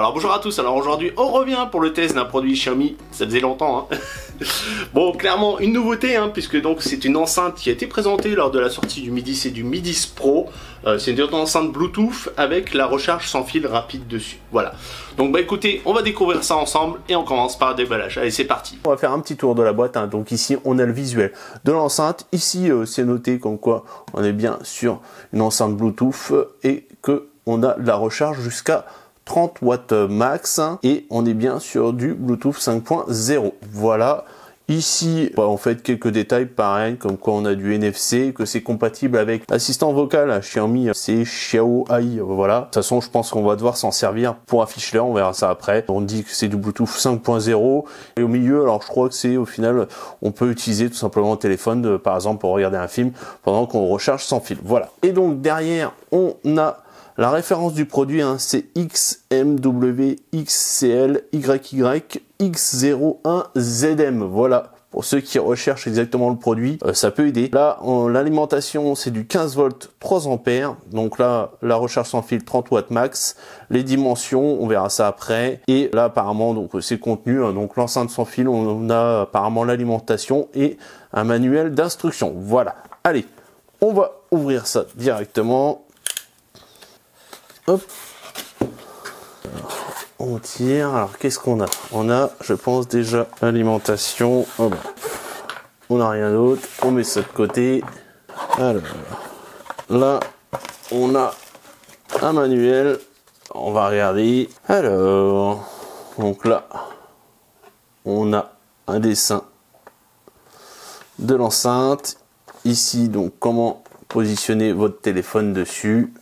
Alors bonjour à tous, alors aujourd'hui on revient pour le test d'un produit Xiaomi, ça faisait longtemps hein. Bon clairement une nouveauté hein, puisque donc c'est une enceinte qui a été présentée lors de la sortie du Mi 10 et du Mi 10 Pro. C'est une enceinte Bluetooth avec la recharge sans fil rapide dessus, voilà. Donc bah écoutez, on va découvrir ça ensemble et on commence par le déballage, allez c'est parti. On va faire un petit tour de la boîte, hein. Donc ici on a le visuel de l'enceinte, ici c'est noté comme quoi on est bien sur une enceinte Bluetooth et que on a de la recharge jusqu'à 30 watts max et on est bien sur du Bluetooth 5.0. Voilà. Ici, en fait, quelques détails pareils, comme quoi on a du NFC, que c'est compatible avec l'assistant vocal Xiaomi, c'est Xiaoai, voilà. De toute façon, je pense qu'on va devoir s'en servir pour afficher là, on verra ça après. On dit que c'est du Bluetooth 5.0 et au milieu, alors je crois que c'est au final, on peut utiliser tout simplement le téléphone, par exemple, pour regarder un film pendant qu'on recharge sans fil. Voilà. Et donc derrière, on a la référence du produit, hein, c'est XMWXCLYYX01ZM. Voilà, pour ceux qui recherchent exactement le produit, ça peut aider. Là, l'alimentation, c'est du 15 volts 3 ampères. Donc là, la recharge sans fil 30 watts max. Les dimensions, on verra ça après. Et là, apparemment, donc c'est contenu. Hein, donc l'enceinte sans fil, on a apparemment l'alimentation et un manuel d'instruction. Voilà. Allez, on va ouvrir ça directement. Hop. Alors, on tire. Alors, qu'est-ce qu'on a? On a, je pense, déjà l'alimentation. Oh ben, on n'a rien d'autre. On met ça de côté. Alors, là, on a un manuel. On va regarder. Alors, donc là, on a un dessin de l'enceinte. Ici, donc, comment positionner votre téléphone dessus.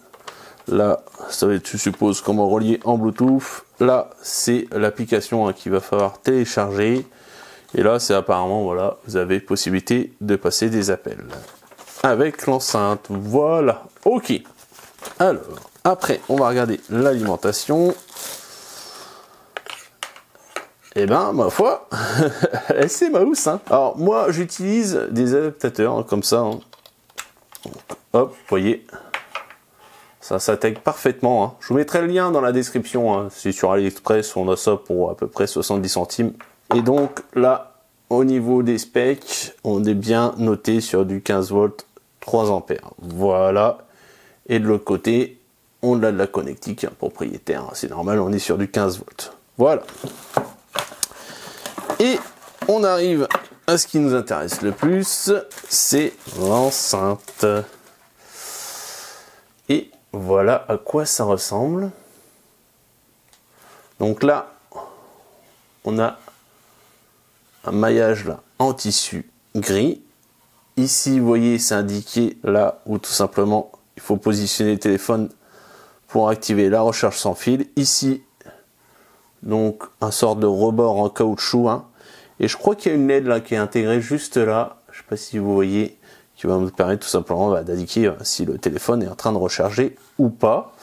Là, ça va être, je suppose, comment relier en Bluetooth. Là, c'est l'application hein, qu'il va falloir télécharger. Et là, c'est apparemment, voilà, vous avez possibilité de passer des appels avec l'enceinte. Voilà, ok. Alors, après, on va regarder l'alimentation. Et ben, ma foi, c'est ma housse. Hein. Alors, moi, j'utilise des adaptateurs hein, comme ça. Hein. Donc, hop, vous voyez. Ça s'intègre parfaitement. Hein. Je vous mettrai le lien dans la description. Hein. C'est sur AliExpress, on a ça pour à peu près 70 centimes. Et donc là, au niveau des specs, on est bien noté sur du 15 volts 3 ampères. Voilà. Et de l'autre côté, on a de la connectique hein, propriétaire. C'est normal, on est sur du 15 volts. Voilà. Et on arrive à ce qui nous intéresse le plus, c'est l'enceinte. Et voilà à quoi ça ressemble. Donc là, on a un maillage là en tissu gris. Ici, vous voyez, c'est indiqué là où tout simplement il faut positionner le téléphone pour activer la recharge sans fil. Ici, donc un sort de rebord en caoutchouc. Hein. Et je crois qu'il y a une LED là qui est intégrée juste là. Je ne sais pas si vous voyez. Qui va nous permettre tout simplement d'indiquer si le téléphone est en train de recharger ou pas.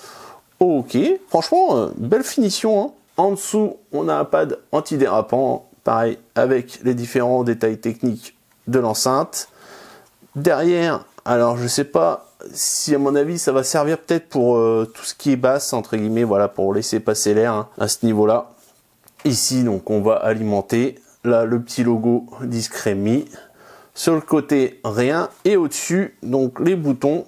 Ok, franchement, belle finition. Hein. En dessous, on a un pad antidérapant, pareil, avec les différents détails techniques de l'enceinte. Derrière, alors je sais pas si à mon avis ça va servir peut-être pour tout ce qui est basse, entre guillemets, voilà, pour laisser passer l'air hein, à ce niveau-là. Ici, donc, on va alimenter. Là, le petit logo discret Mi. Sur le côté, rien. Et au-dessus, donc les boutons.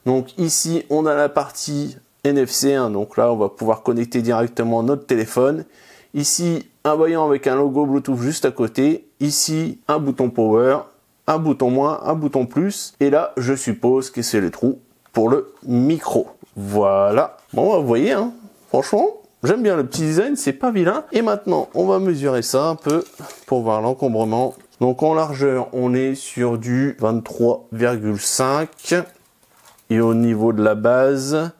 Donc ici, on a la partie NFC. Hein, donc là, on va pouvoir connecter directement notre téléphone. Ici, un voyant avec un logo Bluetooth juste à côté. Ici, un bouton Power, un bouton moins, un bouton plus. Et là, je suppose que c'est le trou pour le micro. Voilà. Bon, vous voyez, hein, franchement, j'aime bien le petit design, c'est pas vilain. Et maintenant, on va mesurer ça un peu pour voir l'encombrement. Donc en largeur, on est sur du 23,5 et au niveau de la base,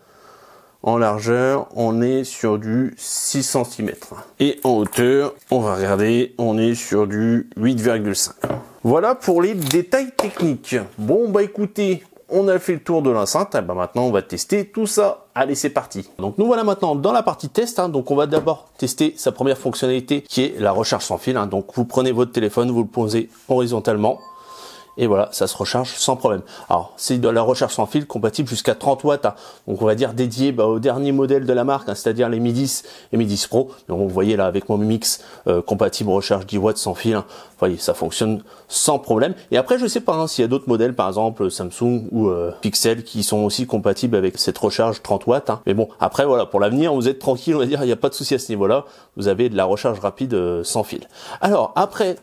en largeur, on est sur du 6 cm. Et en hauteur, on va regarder, on est sur du 8,5. Voilà pour les détails techniques. Bon bah écoutez, on a fait le tour de l'enceinte, et ben maintenant on va tester tout ça. Allez, c'est parti. Donc nous voilà maintenant dans la partie test. Hein. Donc on va d'abord tester sa première fonctionnalité qui est la recharge sans fil. Hein. Donc vous prenez votre téléphone, vous le posez horizontalement Et voilà, ça se recharge sans problème. Alors, c'est de la recharge sans fil compatible jusqu'à 30 watts. Hein. Donc, on va dire dédié au dernier modèle de la marque, hein, c'est-à-dire les Mi 10 et Mi 10 Pro. Donc, vous voyez là, avec mon Mi Mix compatible recharge 10 watts sans fil. Hein. Vous voyez, ça fonctionne sans problème. Et après, je sais pas hein, s'il y a d'autres modèles, par exemple Samsung ou Pixel, qui sont aussi compatibles avec cette recharge 30 watts. Hein. Mais bon, après, voilà, pour l'avenir, vous êtes tranquille, on va dire, il n'y a pas de souci à ce niveau-là. Vous avez de la recharge rapide sans fil. Alors, après,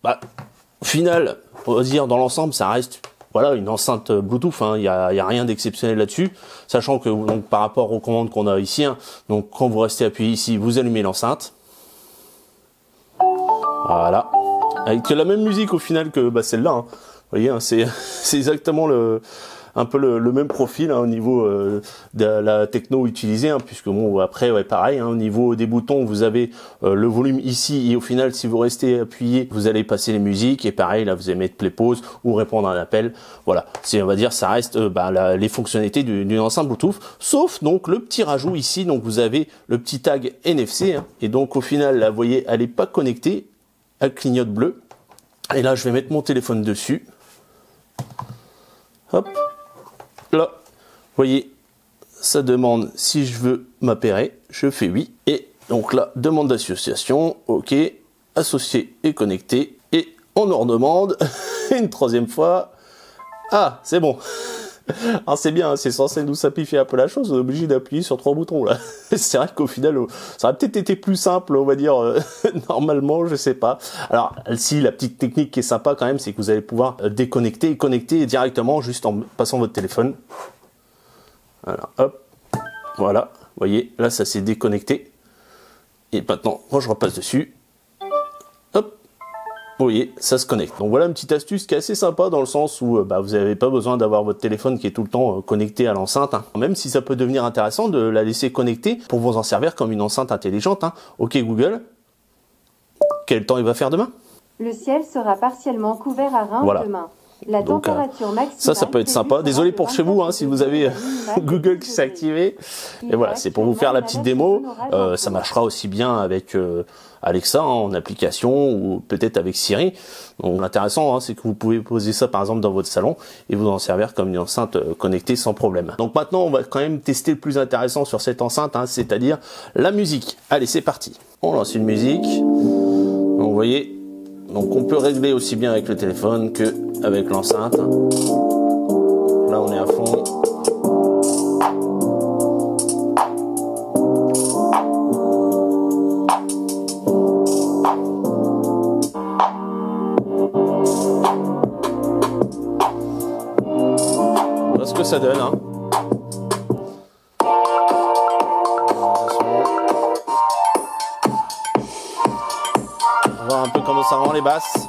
au final, on va dire dans l'ensemble, ça reste voilà une enceinte Bluetooth. Hein, y a rien d'exceptionnel là-dessus, sachant que donc par rapport aux commandes qu'on a ici, hein, donc quand vous restez appuyé ici, vous allumez l'enceinte. Voilà, avec la même musique au final que celle-là. Hein. Vous voyez, hein, c'est exactement un peu le même profil hein, au niveau de la techno utilisée, hein, puisque bon après ouais pareil, hein, au niveau des boutons vous avez le volume ici et au final si vous restez appuyé vous allez passer les musiques et pareil là vous allez mettre play pause ou répondre à un appel. Voilà, on va dire ça reste les fonctionnalités d'une enceinte Bluetooth, sauf donc le petit rajout ici, donc vous avez le petit tag NFC hein, et donc au final là vous voyez elle est pas connectée, elle clignote bleu et là je vais mettre mon téléphone dessus. Hop. Là, vous voyez, ça demande si je veux m'appairer, je fais oui. Et donc là, demande d'association, ok, associé et connecté. Et on en redemande une troisième fois. Ah, c'est bon. Alors c'est bien, c'est censé nous simplifier un peu la chose, on est obligé d'appuyer sur 3 boutons là. C'est vrai qu'au final, ça aurait peut-être été plus simple, on va dire, normalement, je sais pas. Alors si la petite technique qui est sympa quand même, c'est que vous allez pouvoir déconnecter et connecter directement juste en passant votre téléphone. Voilà, hop, voilà, vous voyez, là ça s'est déconnecté. Et maintenant, moi je repasse dessus. Hop. Vous voyez, ça se connecte. Donc voilà une petite astuce qui est assez sympa dans le sens où vous n'avez pas besoin d'avoir votre téléphone qui est tout le temps connecté à l'enceinte. Hein. Même si ça peut devenir intéressant de la laisser connecter pour vous en servir comme une enceinte intelligente. Hein. Ok Google, quel temps il va faire demain? Le ciel sera partiellement couvert à Reims demain. La donc, température maximale ça peut être sympa. Désolé pour chez vous hein, si vous avez Google qui s'est activé. Et voilà, c'est pour vous faire la petite démo. Ça marchera aussi bien avec Alexa hein, en application ou peut-être avec Siri. Donc l'intéressant, hein, c'est que vous pouvez poser ça par exemple dans votre salon et vous en servir comme une enceinte connectée sans problème. Donc maintenant, on va quand même tester le plus intéressant sur cette enceinte, hein, c'est-à-dire la musique. Allez, c'est parti. On lance une musique. Donc, vous voyez. Donc on peut régler aussi bien avec le téléphone que avec l'enceinte. Là on est à fond. Voilà ce que ça donne. Hein. On va voir un peu comment ça rend les basses.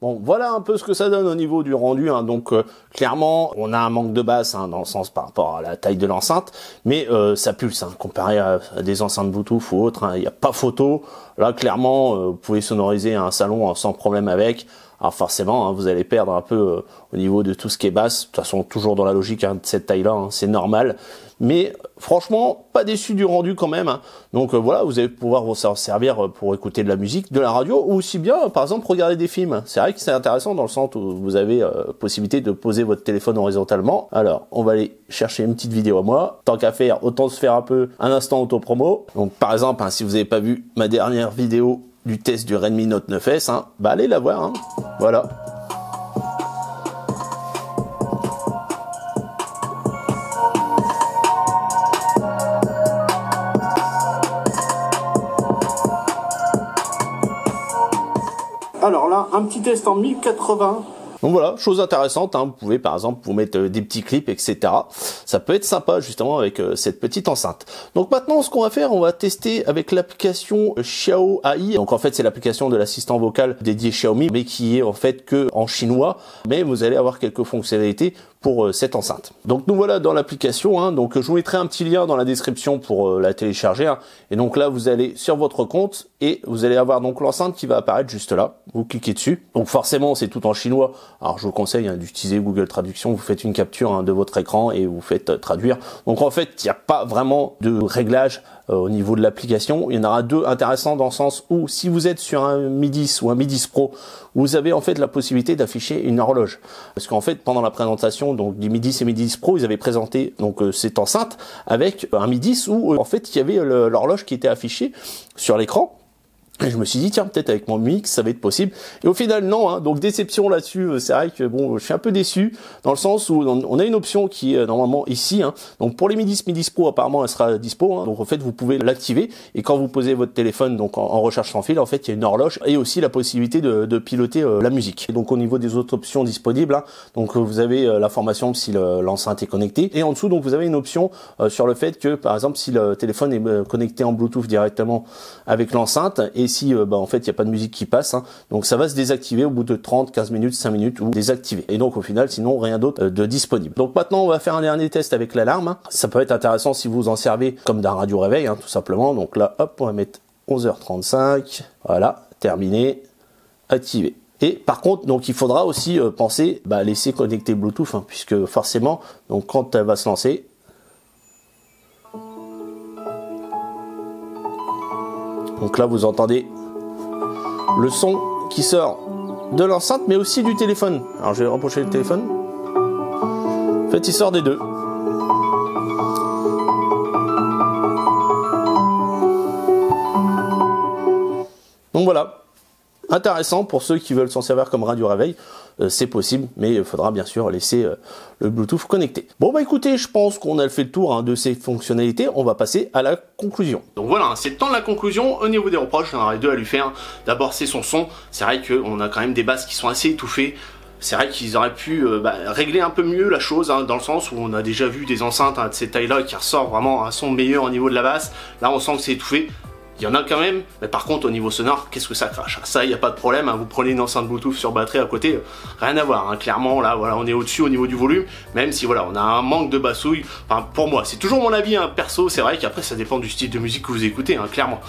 Bon, voilà un peu ce que ça donne au niveau du rendu. Hein. Donc clairement, on a un manque de basse hein, dans le sens par rapport à la taille de l'enceinte, mais ça pulse hein, comparé à des enceintes Bluetooth ou autres. Hein, il n'y a pas photo. Là, clairement, vous pouvez sonoriser un salon sans problème avec. Alors forcément, hein, vous allez perdre un peu au niveau de tout ce qui est basse. De toute façon, toujours dans la logique hein, de cette taille-là, hein, c'est normal. Mais franchement, pas déçu du rendu quand même. Hein. Donc voilà, vous allez pouvoir vous servir pour écouter de la musique, de la radio, ou aussi bien, par exemple, regarder des films. C'est vrai que c'est intéressant dans le sens où vous avez possibilité de poser votre téléphone horizontalement. Alors, on va aller chercher une petite vidéo à moi. Tant qu'à faire, autant se faire un peu un instant auto-promo. Donc par exemple, hein, si vous n'avez pas vu ma dernière vidéo du test du Redmi Note 9S, hein, bah allez la voir. Hein. Voilà. Alors là, un petit test en 1080. Donc voilà, chose intéressante, hein, vous pouvez par exemple vous mettre des petits clips, etc. Ça peut être sympa justement avec cette petite enceinte. Donc maintenant, ce qu'on va faire, on va tester avec l'application Xiao AI. Donc en fait, c'est l'application de l'assistant vocal dédié Xiaomi, mais qui est en fait que en chinois. Mais vous allez avoir quelques fonctionnalités pour cette enceinte. Donc nous voilà dans l'application, hein. Donc je vous mettrai un petit lien dans la description pour la télécharger, hein. Et donc là vous allez sur votre compte et vous allez avoir donc l'enceinte qui va apparaître juste là. Vous cliquez dessus. Donc forcément c'est tout en chinois. Alors je vous conseille, hein, d'utiliser Google Traduction. Vous faites une capture, hein, de votre écran et vous faites traduire. Donc en fait il n'y a pas vraiment de réglage au niveau de l'application. Il y en aura deux intéressants dans le sens où si vous êtes sur un Mi 10 ou un Mi 10 Pro, vous avez en fait la possibilité d'afficher une horloge. Parce qu'en fait pendant la présentation donc du Mi 10 et Mi 10 Pro, ils avaient présenté donc cette enceinte avec un Mi 10 où en fait il y avait l'horloge qui était affichée sur l'écran. Et je me suis dit, tiens, peut-être avec mon Mi X, ça va être possible. Et au final, non, hein. Donc déception là-dessus. C'est vrai que bon, je suis un peu déçu dans le sens où on a une option qui est normalement ici, hein. Donc pour les Mi 10, Mi 10 Pro, apparemment, elle sera dispo, hein. Donc en fait, vous pouvez l'activer. Et quand vous posez votre téléphone donc en recharge sans fil, en fait, il y a une horloge et aussi la possibilité de piloter la musique. Et donc au niveau des autres options disponibles, hein, donc vous avez l'information si l'enceinte est connectée. Et en dessous, donc vous avez une option sur le fait que, par exemple, si le téléphone est connecté en Bluetooth directement avec l'enceinte et si en fait il n'y a pas de musique qui passe, hein, donc ça va se désactiver au bout de 30, 15 minutes, 5 minutes ou désactiver. Et donc au final sinon rien d'autre de disponible. Donc maintenant on va faire un dernier test avec l'alarme, hein. Ça peut être intéressant si vous en servez comme d'un radio réveil, hein, tout simplement. Donc là hop, on va mettre 11h35, voilà, terminé, activé. Et par contre, donc il faudra aussi penser à laisser connecter Bluetooth, hein, puisque forcément, donc quand elle va se lancer, donc là vous entendez le son qui sort de l'enceinte mais aussi du téléphone. Alors je vais rapprocher le téléphone. En fait il sort des deux. Donc voilà, intéressant pour ceux qui veulent s'en servir comme radio réveil. C'est possible, mais il faudra bien sûr laisser le Bluetooth connecté. Bon bah écoutez, je pense qu'on a fait le tour, hein, de ces fonctionnalités. On va passer à la conclusion. Donc voilà, c'est le temps de la conclusion. Au niveau des reproches, j'en aurais deux à lui faire. D'abord c'est son son. C'est vrai qu'on a quand même des basses qui sont assez étouffées. C'est vrai qu'ils auraient pu régler un peu mieux la chose, hein, dans le sens où on a déjà vu des enceintes, hein, de cette taille-là qui ressortent vraiment un son meilleur au niveau de la basse. Là on sent que c'est étouffé. Il y en a quand même, mais par contre au niveau sonore, qu'est-ce que ça crache? Ça, il n'y a pas de problème, hein. Vous prenez une enceinte Bluetooth sur batterie à côté, rien à voir, hein. Clairement là, voilà, on est au-dessus au niveau du volume, même si voilà, on a un manque de bassouille. Enfin, pour moi, c'est toujours mon avis, hein, perso, c'est vrai qu'après ça dépend du style de musique que vous écoutez, hein, clairement.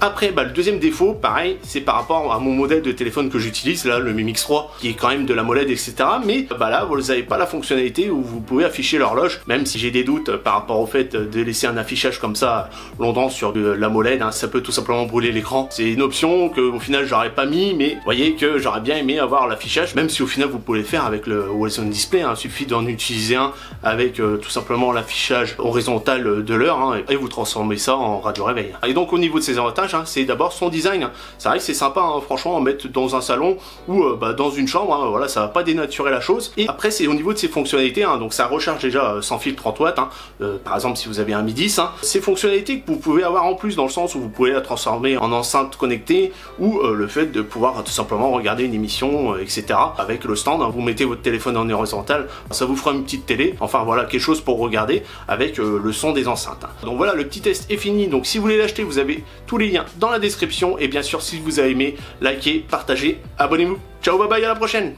Après, le deuxième défaut, pareil, c'est par rapport à mon modèle de téléphone que j'utilise, là, le Mi Mix 3, qui est quand même de la MOLED, etc. Mais là, vous n'avez pas la fonctionnalité où vous pouvez afficher l'horloge, même si j'ai des doutes par rapport au fait de laisser un affichage comme ça longtemps sur de la MOLED, hein, ça peut tout simplement brûler l'écran. C'est une option que au final j'aurais pas mis, mais vous voyez que j'aurais bien aimé avoir l'affichage, même si au final vous pouvez le faire avec le Always On Display, hein. Il suffit d'en utiliser un avec tout simplement l'affichage horizontal de l'heure, hein, et vous transformez ça en radio réveil. Et donc au niveau de ses avantages, hein, c'est d'abord son design. C'est vrai que c'est sympa, hein, franchement, en mettre dans un salon ou dans une chambre, hein, voilà, ça va pas dénaturer la chose. Et après c'est au niveau de ses fonctionnalités, hein, donc ça recharge déjà sans fil 30 watts, hein, par exemple si vous avez un Mi 10, hein, ces fonctionnalités que vous pouvez avoir en plus, dans le sens où vous pouvez la transformer en enceinte connectée, ou le fait de pouvoir tout simplement regarder une émission, etc. avec le stand, hein, vous mettez votre téléphone en horizontal, ça vous fera une petite télé, enfin voilà, quelque chose pour regarder avec le son des enceintes, hein. Donc voilà, le petit test est fini. Donc si vous voulez l'acheter, vous avez tous les liens dans la description, et bien sûr si vous avez aimé, likez, partagez, abonnez-vous. Ciao, bye bye, à la prochaine.